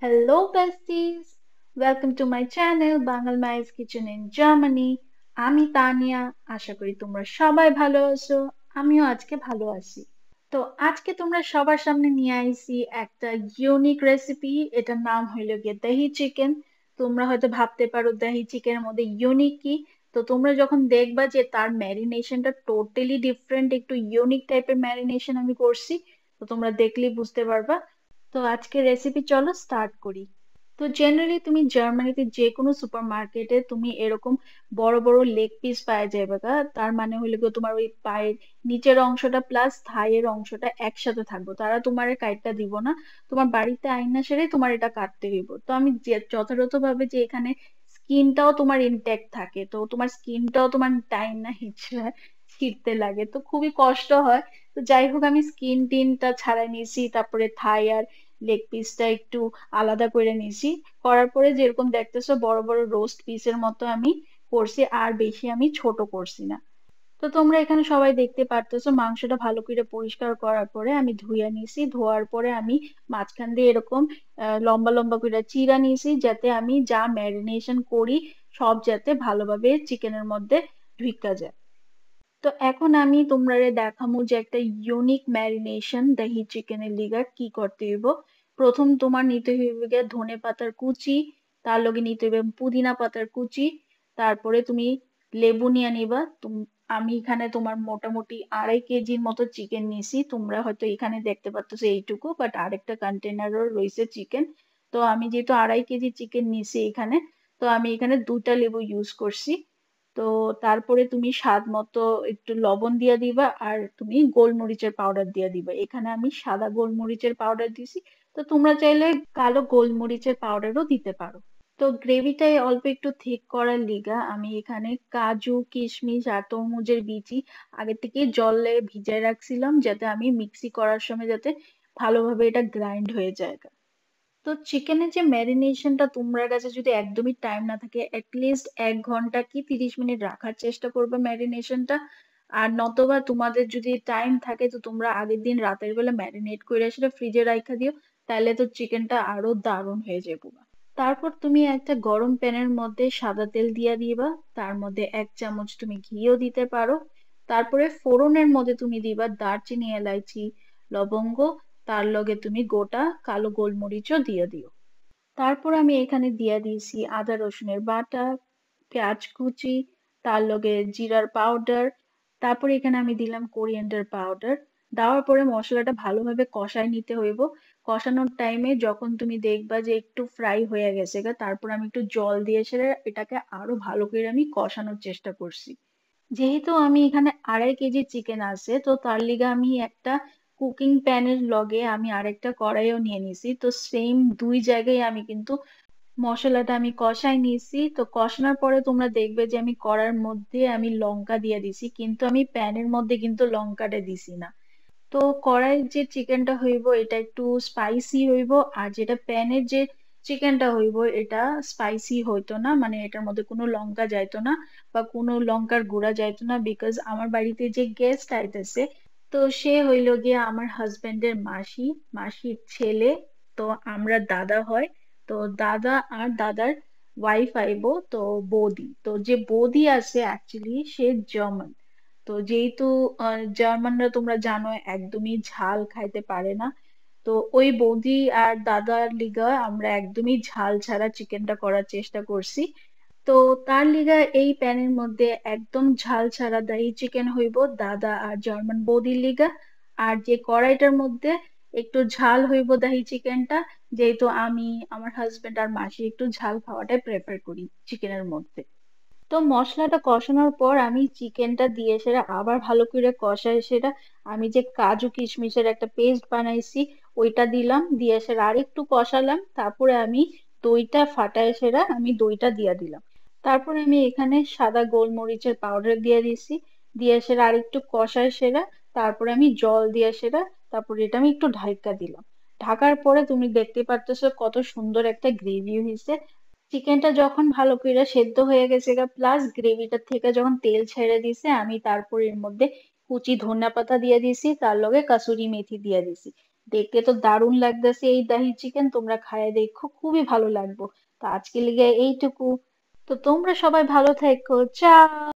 Hello besties, welcome to my channel Bangal Mai's Kitchen in Germany. আমি তানিয়া, আশা করি তোমরা সবাই ভালো আছো। আমিও আজকে ভালো আছি। তো আজকে তোমরা সবার সামনে নিয়ে আইছি একটা ইউনিক রেসিপি। এটার নাম হইল গিয়ে দহি চিকেন। তোমরা হয়তো ভাবতে পারো দহি চিকেনের মধ্যে ইউনিক কি। তো তোমরা যখন দেখবা যে তার ম্যারিনেশনটা টোটালি ডিফারেন্ট, একটু ইউনিক টাইপের ম্যারিনেশন আমি করছি, তো তোমরা দেখলেই বুঝতে পারবা। তো আজকে রেসিপি চলো স্টার্ট করি। তো জেনারেলি তুমি জার্মানিতে যে কোনো সুপার মার্কেটে তুমি এরকম বড় বড় লেগ পিস পাওয়া যাবে গা। তার মানে হলো গিয়ে তোমার ওই পায়ের নিচের অংশটা প্লাস থাইয়ের অংশটা একসাথে থাকবো, তারা তোমার কাইটটা দিব না। তোমার বাড়িতে আইনা সেরে তোমার এটা কাটতে হইব। তো আমি যথাযথ ভাবে যে এখানে স্কিনটাও তোমার ইনটেক্ট থাকে, তো তোমার স্কিনটাও তোমার টাইম না ছিঁড়তে লাগে, তো খুবই কষ্ট হয়। তো যাই হোক, আমি স্কিন টিনটা ছাড়াই নিয়েছি, তারপরে থাই আর লেগ পিসটা একটু আলাদা করে নিয়েছি। করার পরে যেরকম দেখতেছো বড় বড় রোস্ট পিসের মতো আমি করছি, আর বেশি আমি ছোট করছি না। তো তোমরা এখানে সবাই দেখতে পারতেছো মাংসটা ভালো করে পরিষ্কার করার পরে আমি ধুইয়া নিয়েছি। ধোয়ার পরে আমি মাঝখান দিয়ে এরকম লম্বা লম্বা করে চিরা নিয়েছি, যাতে আমি যা ম্যারিনেশন করি সব যাতে ভালোভাবে চিকেনের মধ্যে ঢুকা যায়। তো এখন আমি তোমরারে দেখামু যে একটা ইউনিক ম্যারিনেশন দহি চিকেনের লিগা কি করতে হইব। প্রথম তোমার নিতে হইবে গিয়ে ধনে পাতার কুচি, তার লগে নিতে হইবে পুদিনা পাতার কুচি। তারপরে তুমি লেবু নিয়ে নিবা। আমি এখানে তোমার মোটামুটি 2.5 কেজির মতো চিকেন নিছি। তোমরা হয়তো এখানে দেখতে পাচ্ছ এইটুকু, বাট আরেকটা কন্টেনারও রয়েছে চিকেন। তো আমি যেহেতু 2.5 কেজি চিকেন নিছি এখানে, তো আমি এখানে 2টা লেবু ইউজ করছি। তো তারপরে তুমি স্বাদ মতো একটু লবণ দিয়ে দিবা, আর তুমি গোলমরিচের পাউডার দিয়ে দিবা। এখানে আমি সাদা গোলমরিচের পাউডার দিছি, তো তোমরা চাইলে কালো গোলমরিচের পাউডারও দিতে পারো। তো গ্রেভিটাই অল্প একটু থিক করার লিগা আমি এখানে কাজু কিশমিশ আর তরমুজের বিচি আগে থেকে জলে ভিজায় রাখছিলাম, যাতে আমি মিক্সি করার সময় যাতে ভালোভাবে এটা গ্রাইন্ড হয়ে যায়। তো চিকেনের যে ম্যারিনেশনটা তোমার কাছে যদি একদমই টাইম না থাকে, অ্যাটলিস্ট 1 ঘন্টা কি 30 মিনিট রাখার চেষ্টা করবে ম্যারিনেশনটা। আর নতবা তোমাদের যদি টাইম থাকে তো তোমরা আগের দিন রাতের বেলা ম্যারিনেট করে সেটা ফ্রিজে রাখা দিও, তাহলে তো চিকেনটা আরো দারুণ হয়ে যাবে। তারপর তুমি একটা গরম প্যানের মধ্যে সাদা তেল দিয়ে দিবা। তার মধ্যে 1 চামচ তুমি ঘিও দিতে পারো। তারপরে ফোড়নের মধ্যে তুমি দিবা দারচিনি এলাইচি লবঙ্গ, তার লগে তুমি গোটা কালো গোলমরিচও দিয়ে দিও। তারপর আমি এখানে দিয়ে দিয়েছি আদা রসুনের বাটা, পেঁয়াজ কুচি, তার লগে জিরার পাউডার। তারপর এখানে আমি দিলাম কোরিয়ান্ডার পাউডার। দেওয়ার পরে মশলাটা ভালোভাবে কষায় নিতে হইব। কষানোর টাইমে যখন তুমি দেখবা যে একটু ফ্রাই হয়ে গেছে গা, তারপর আমি একটু জল দিয়ে সেরে এটাকে আরো ভালো করে আমি কষানোর চেষ্টা করছি। যেহেতু আমি এখানে 2.5 কেজি চিকেন আছে, তো তার লিগে আমি একটা কুকিং প্যানের লগে আমি আরেকটা কড়াইও নিয়ে নিছি। তো সেম দুই জায়গায় আমি কিন্তু মশলাটা আমি কষাই নিয়েছি। তো কষানোর পরে তোমরা দেখবে যে আমি কড়ার মধ্যে আমি লঙ্কা দিয়ে দিছি, কিন্তু আমি প্যানের মধ্যে কিন্তু লঙ্কাটা দিছি না। তো কড়াইয়ের যে চিকেনটা হইব এটা একটু স্পাইসি হইব, আর যেটা প্যানের যে চিকেনটা হইব এটা স্পাইসি হইতো না, মানে এটার মধ্যে কোনো লঙ্কা যাইতো না বা কোনো লঙ্কার গুঁড়া যাইতো না। বিকজ আমার বাড়িতে যে গেস্ট আইতেছে, তো সে হইল গিয়ে আমার হাজবেন্ডের মাসি, মাসির ছেলে। তো আমরা দাদা হয়। তো দাদা আর দাদার ওয়াইফ আইবো, তো বৌদি। তো যে বৌদি আছে অ্যাকচুয়ালি সে জার্মান। তো যেহেতু জার্মানরা তোমরা জানো একদমই ঝাল খাইতে পারে না, তো ওই বৌদি আর দাদার লিগা আমরা একদমই ঝাল ছাড়া চিকেনটা করার চেষ্টা করছি। তো তার লিগা এই প্যানের মধ্যে একদম ঝাল ছাড়া দহি চিকেন হইব দাদা আর জার্মান বৌদির লিগা। আর যে কড়াইটার মধ্যে একটু ঝাল হইব দহি চিকেনটা, যেহেতু আমি আমার হাজবেন্ড আর মাসি একটু ঝাল খাওয়াটাই প্রেফার করি চিকেনের মধ্যে। তো মশলাটা কষানোর পর আমি চিকেনটা দিয়ে সেটা আবার ভালো করে কষাই সেটা। আমি যে কাজু কিশমিশের একটা পেস্ট বানাইছি ওইটা দিলাম, দিয়ে সেটা আরেকটু কষালাম। তারপরে আমি দইটা ফাটায় সেটা আমি দইটা দিয়ে দিলাম। তারপরে আমি এখানে সাদা গোলমরিচের পাউডার দিয়ে দিছি, দিয়ে সেটা আরেকটু কষায় সেটা। তারপরে আমি জল দিয়ে সেটা, তারপরে এটা আমি একটু ঢাকা দিলাম। ঢাকার পরে তুমি দেখতে পারতেছো কত সুন্দর একটা গ্রেভি হয়েছে। চিকেনটা যখন ভালো করে সেদ্ধ হয়ে গেছে গা, প্লাস গ্রেভিটা থেকে যখন তেল ছেড়ে দিছে, আমি তারপর এর মধ্যে কুচি ধনিয়া পাতা দিয়ে দিছি, তার লগে কাসুরি মেথি দিয়ে দিছি। দেখতে তো দারুণ লাগতেছে এই দাহি চিকেন, তোমরা খাইয়া দেখো, খুবই ভালো লাগবো। তো আজকে লিগে এইটুকু। তো তোমরা সবাই ভালো থেকো, চাও।